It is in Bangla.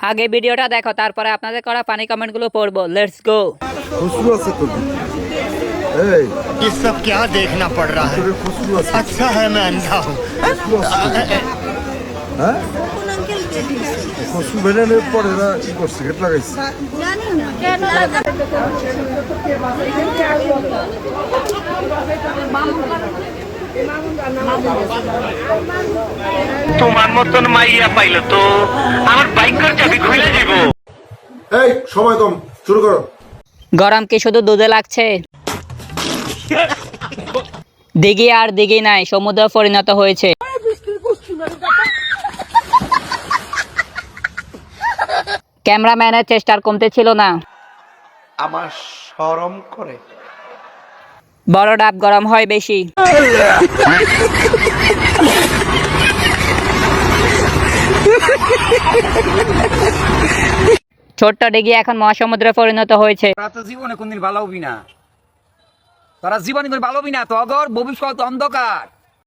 আগে ভিডিওটা দেখো, তারপরে আপনাদের করা ফানি কমেন্টগুলো পড়বো। Let's go. खुशबू আছে তো এই ये सब क्या देखना पड़ रहा है? তোর খুশবু আছে अच्छा है मैं अंधा हूँ। হ্যাঁ খুশবু বেরানোর পরে এরা কি করছে গেট লাগাইছে তোমার মতন মাইয়া পাইলো তো আমার বাইকের চাবি খুলে দিব। এই সময় কম শুরু করো গরম কি শুধু দুধে লাগছে? দিঘি আর দিঘি নাই, সমুদ্র পরিণত হয়েছে। ক্যামেরাম্যানের চেষ্টার কমতে ছিল না। আমার শরম করে। বড় ডাব গরম হয় বেশি। ছোট্ট ডিগি এখন মহাসমুদ্রে পরিণত হয়েছে। তোরা তো জীবনে কোনদিন ভালো হবি না, তোরা জীবনে কোনদিন ভালো হবি না, তো অগর ভবিষ্যৎ অন্ধকার।